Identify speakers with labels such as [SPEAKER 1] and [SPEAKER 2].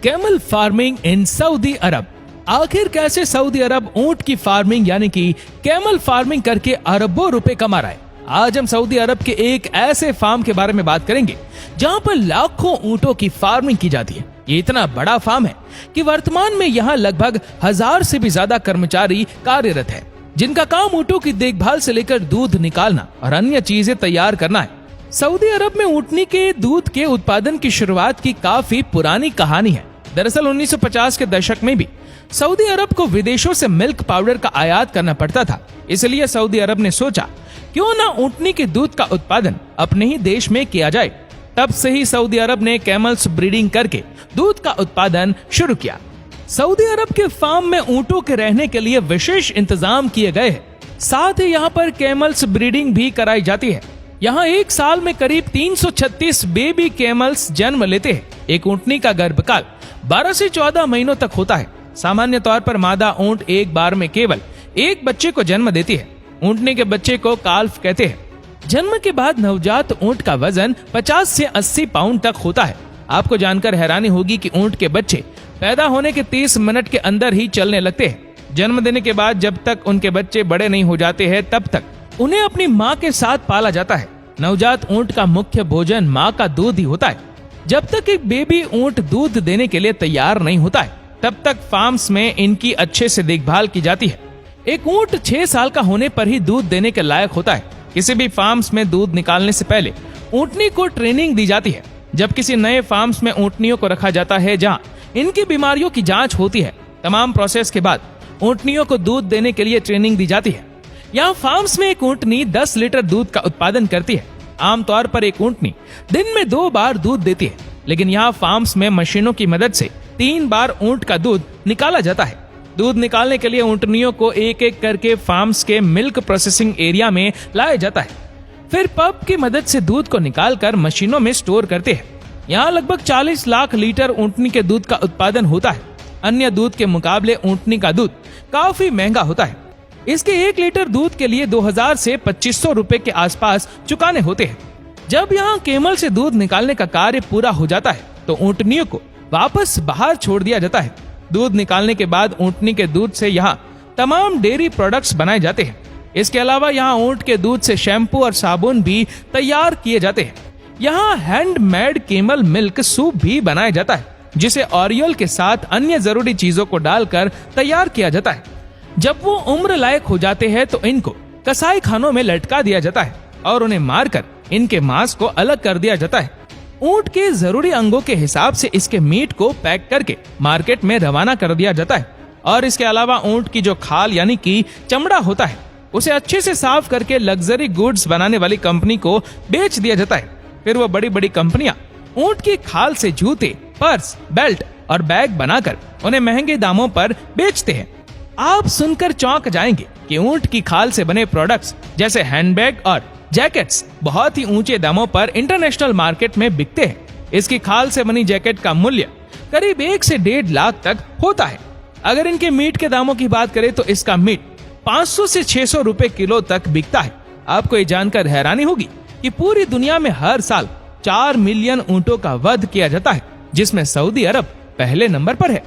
[SPEAKER 1] Camel farming in Saudi अरब। आखिर कैसे Saudi अरब ऊंट की फार्मिंग यानी कि कैमल फार्मिंग करके अरबों रुपए कमा रहा है। आज हम सऊदी अरब के एक ऐसे फार्म के बारे में बात करेंगे जहां पर लाखों ऊंटों की फार्मिंग की जाती है। ये इतना बड़ा फार्म है कि वर्तमान में यहाँ लगभग 1000 से भी ज्यादा कर्मचारी कार्यरत है, जिनका काम ऊंटों की देखभाल से लेकर दूध निकालना और अन्य चीजें तैयार करना है। सऊदी अरब में ऊंटनी के दूध के उत्पादन की शुरुआत की काफी पुरानी कहानी है। दरअसल 1950 के दशक में भी सऊदी अरब को विदेशों से मिल्क पाउडर का आयात करना पड़ता था। इसलिए सऊदी अरब ने सोचा क्यों ना ऊंटनी के दूध का उत्पादन अपने ही देश में किया जाए। तब से ही सऊदी अरब ने कैमल्स ब्रीडिंग करके दूध का उत्पादन शुरू किया। सऊदी अरब के फार्म में ऊंटों के रहने के लिए विशेष इंतजाम किए गए हैं। साथ ही यहाँ पर कैमल्स ब्रीडिंग भी कराई जाती है। यहाँ एक साल में करीब 336 बेबी कैमल्स जन्म लेते हैं। एक ऊंटनी का गर्भकाल 12 से 14 महीनों तक होता है। सामान्य तौर पर मादा ऊंट एक बार में केवल एक बच्चे को जन्म देती है। ऊंटनी के बच्चे को काल्फ कहते हैं। जन्म के बाद नवजात ऊंट का वजन 50 से 80 पाउंड तक होता है। आपको जानकर हैरानी होगी कि ऊंट के बच्चे पैदा होने के 30 मिनट के अंदर ही चलने लगते हैं। जन्म देने के बाद जब तक उनके बच्चे बड़े नहीं हो जाते हैं तब तक उन्हें अपनी माँ के साथ पाला जाता है। नवजात ऊंट का मुख्य भोजन माँ का दूध ही होता है। जब तक एक बेबी ऊंट दूध देने के लिए तैयार नहीं होता है तब तक फार्म्स में इनकी अच्छे से देखभाल की जाती है। एक ऊंट 6 साल का होने पर ही दूध देने के लायक होता है। किसी भी फार्म्स में दूध निकालने से पहले ऊंटनी को ट्रेनिंग दी जाती है। जब किसी नए फार्म्स में ऊंटनियों को रखा जाता है जहां इनकी बीमारियों की जांच होती है, तमाम प्रोसेस के बाद ऊंटनियों को दूध देने के लिए ट्रेनिंग दी जाती है। यहाँ फार्म्स में एक ऊंटनी 10 लीटर दूध का उत्पादन करती है। आमतौर पर एक ऊंटनी दिन में 2 बार दूध देती है, लेकिन यहाँ फार्म्स में मशीनों की मदद से 3 बार ऊंट का दूध निकाला जाता है। दूध निकालने के लिए ऊंटनियों को एक एक करके फार्म्स के मिल्क प्रोसेसिंग एरिया में लाया जाता है। फिर पंप की मदद से दूध को निकालकर मशीनों में स्टोर करते हैं। यहाँ लगभग 40 लाख लीटर ऊंटनी के दूध का उत्पादन होता है। अन्य दूध के मुकाबले ऊंटनी का दूध काफी महंगा होता है। इसके 1 लीटर दूध के लिए 2000 से 2500 रुपए के आसपास चुकाने होते हैं। जब यहाँ केमल से दूध निकालने का कार्य पूरा हो जाता है तो ऊंटनियों को वापस बाहर छोड़ दिया जाता है। दूध निकालने के बाद ऊंटनी के दूध से यहाँ तमाम डेयरी प्रोडक्ट्स बनाए जाते हैं। इसके अलावा यहाँ ऊंट के दूध से शैम्पू और साबुन भी तैयार किए जाते हैं। यहाँ हैंडमेड केमल मिल्क सूप भी बनाया जाता है, जिसे ऑरियल के साथ अन्य जरूरी चीजों को डालकर तैयार किया जाता है। जब वो उम्र लायक हो जाते हैं तो इनको कसाई खानों में लटका दिया जाता है और उन्हें मारकर इनके मांस को अलग कर दिया जाता है। ऊंट के जरूरी अंगों के हिसाब से इसके मीट को पैक करके मार्केट में रवाना कर दिया जाता है। और इसके अलावा ऊंट की जो खाल यानी कि चमड़ा होता है उसे अच्छे से साफ करके लग्जरी गुड्स बनाने वाली कंपनी को बेच दिया जाता है। फिर वो बड़ी बड़ी कंपनियां ऊंट की खाल से जूते, पर्स, बेल्ट और बैग बनाकर उन्हें महंगे दामों पर बेचते हैं। आप सुनकर चौंक जाएंगे कि ऊंट की खाल से बने प्रोडक्ट्स जैसे हैंडबैग और जैकेट्स बहुत ही ऊंचे दामों पर इंटरनेशनल मार्केट में बिकते हैं। इसकी खाल से बनी जैकेट का मूल्य करीब 1 से 1.5 लाख तक होता है। अगर इनके मीट के दामों की बात करें तो इसका मीट 500 से 600 रुपए किलो तक बिकता है। आपको ये जानकर हैरानी होगी कि पूरी दुनिया में हर साल 4 मिलियन ऊंटों का वध किया जाता है, जिसमें सऊदी अरब पहले नंबर पर है।